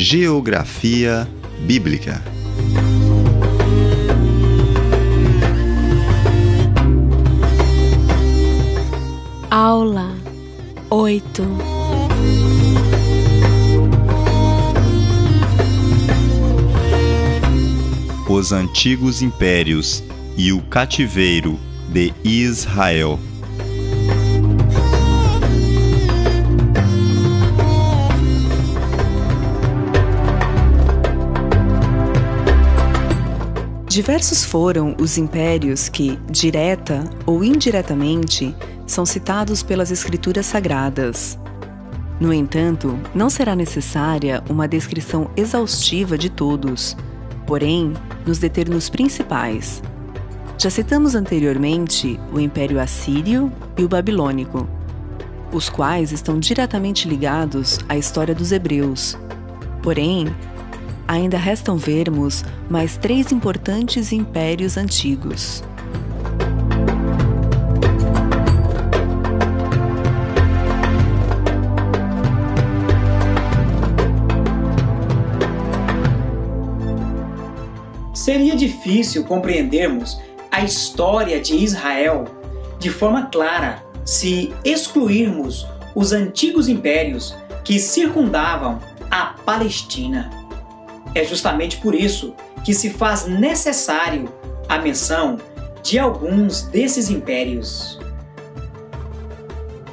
Geografia Bíblica. Aula 8. Os antigos impérios e o cativeiro de Israel. Diversos foram os impérios que, direta ou indiretamente, são citados pelas Escrituras Sagradas. No entanto, não será necessária uma descrição exaustiva de todos, porém, nos deter nos principais. Já citamos anteriormente o Império Assírio e o Babilônico, os quais estão diretamente ligados à história dos hebreus. Porém, ainda restam vermos mais 3 importantes impérios antigos. Seria difícil compreendermos a história de Israel de forma clara se excluirmos os antigos impérios que circundavam a Palestina. É justamente por isso que se faz necessário a menção de alguns desses impérios.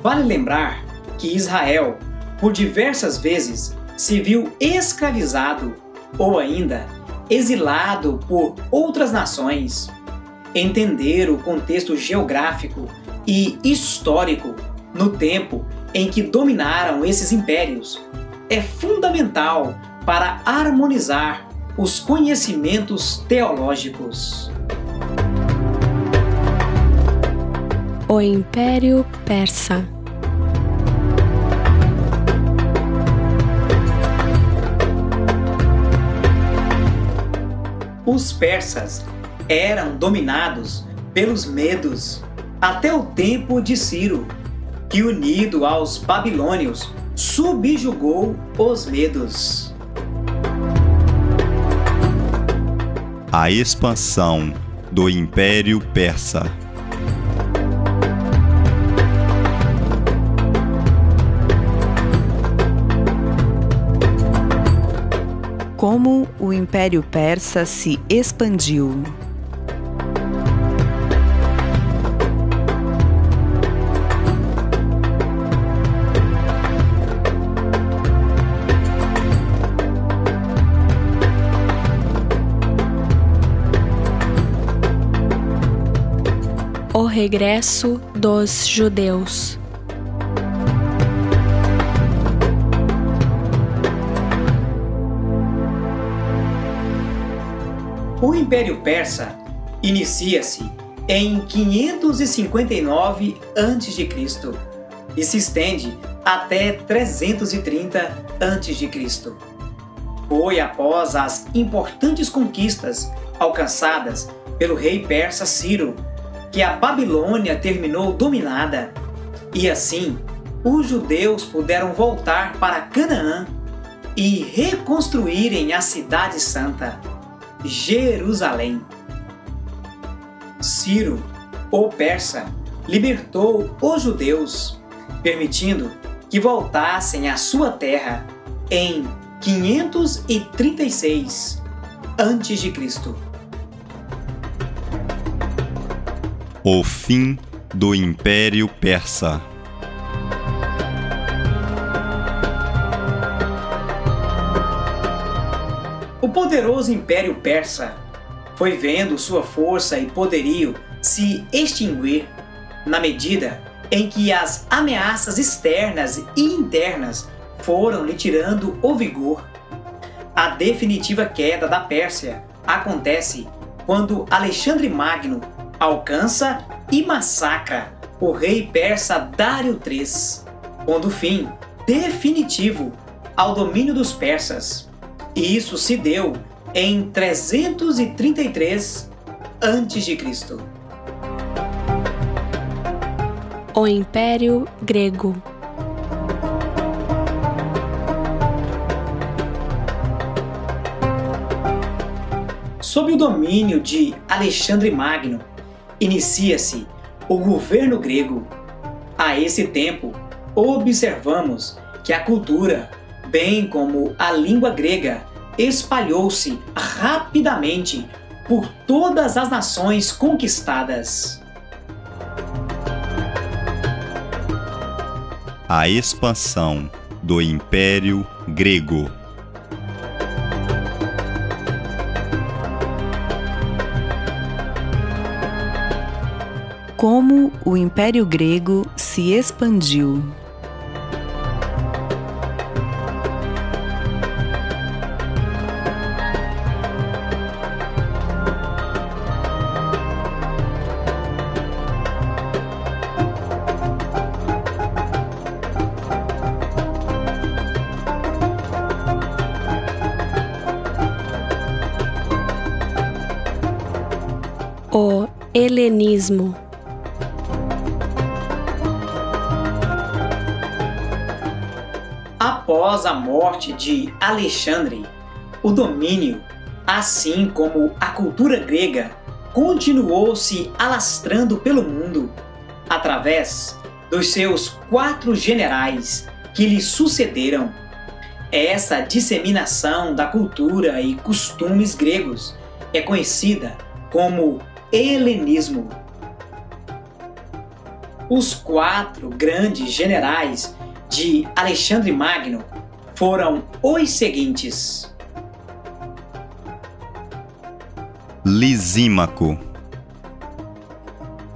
Vale lembrar que Israel, por diversas vezes, se viu escravizado ou ainda exilado por outras nações. Entender o contexto geográfico e histórico no tempo em que dominaram esses impérios é fundamental para harmonizar os conhecimentos teológicos. O Império Persa. Os persas eram dominados pelos medos até o tempo de Ciro, que, unido aos babilônios, subjugou os medos. A expansão do Império Persa. Como o Império Persa se expandiu. O regresso dos judeus. O Império Persa inicia-se em 559 a.C. e se estende até 330 a.C. Foi após as importantes conquistas alcançadas pelo rei persa Ciro que a Babilônia terminou dominada, e assim os judeus puderam voltar para Canaã e reconstruírem a cidade santa, Jerusalém. Ciro, o persa, libertou os judeus, permitindo que voltassem à sua terra em 536 a.C. O fim do Império Persa. O poderoso Império Persa foi vendo sua força e poderio se extinguir na medida em que as ameaças externas e internas foram lhe tirando o vigor. A definitiva queda da Pérsia acontece quando Alexandre Magno alcança e massacra o rei persa Dário III, pondo fim definitivo ao domínio dos persas. E isso se deu em 333 a.C. O Império Grego. Sob o domínio de Alexandre Magno, inicia-se o governo grego. A esse tempo, observamos que a cultura, bem como a língua grega, espalhou-se rapidamente por todas as nações conquistadas. A expansão do Império Grego. Como o Império Grego se expandiu. O helenismo. Após a morte de Alexandre, o domínio, assim como a cultura grega, continuou se alastrando pelo mundo através dos seus 4 generais que lhe sucederam. Essa disseminação da cultura e costumes gregos é conhecida como helenismo. Os 4 grandes generais de Alexandre Magno foram os seguintes: Lisímaco,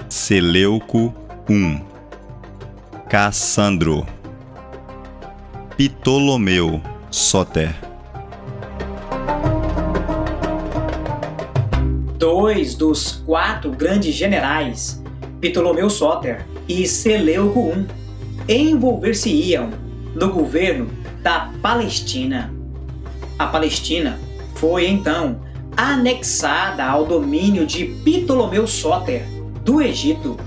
Seleuco I, Cassandro, Ptolomeu Sóter. 2 dos 4 grandes generais, Ptolomeu Sóter e Seleuco I, envolver-se-iam no governo da Palestina. A Palestina foi então anexada ao domínio de Ptolomeu Sóter do Egito.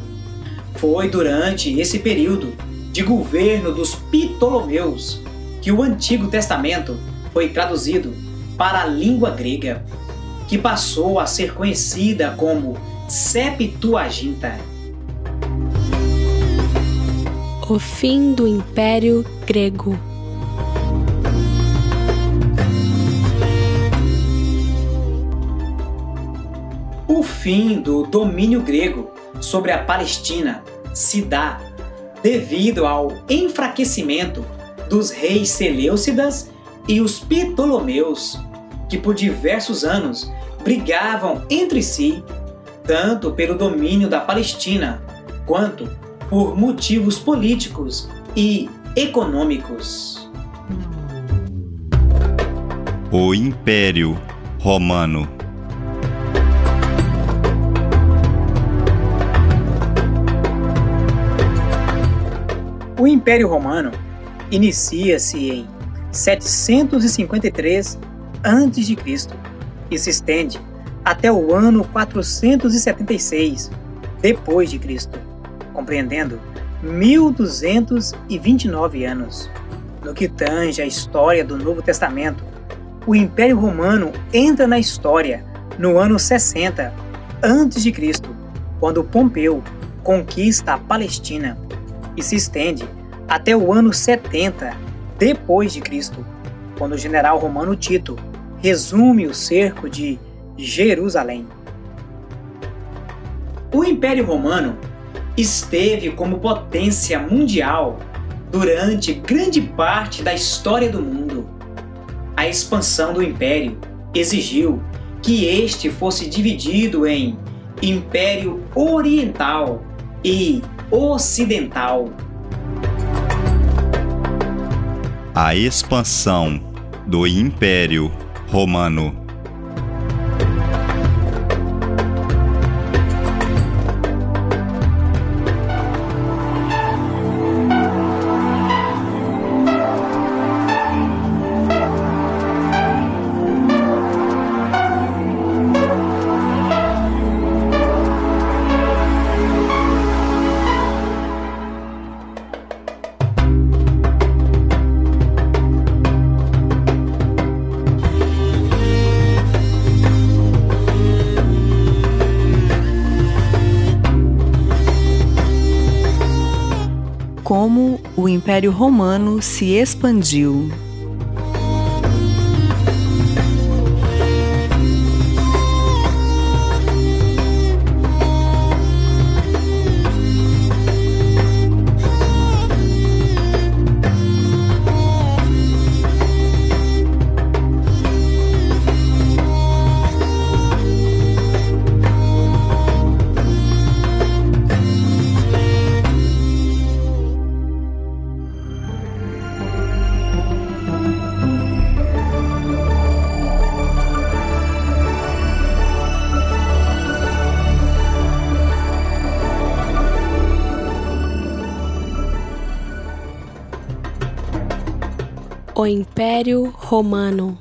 Foi durante esse período de governo dos Ptolomeus que o Antigo Testamento foi traduzido para a língua grega, que passou a ser conhecida como Septuaginta. O fim do Império Grego. O fim do domínio grego sobre a Palestina se dá devido ao enfraquecimento dos reis Seleucidas e os Ptolomeus, que por diversos anos brigavam entre si, tanto pelo domínio da Palestina, quanto por motivos políticos e econômicos. O Império Romano. O Império Romano inicia-se em 753 a.C. e se estende até o ano 476 depois de Cristo, compreendendo 1229 anos. No que tange à história do Novo Testamento, o Império Romano entra na história no ano 60 a.C., quando Pompeu conquista a Palestina, e se estende até o ano 70 depois de Cristo, quando o general romano Tito resume o cerco de Jerusalém. O Império Romano esteve como potência mundial durante grande parte da história do mundo. A expansão do Império exigiu que este fosse dividido em Império Oriental e Ocidental. A expansão do Império Romano. o Império Romano se expandiu. O Império Romano.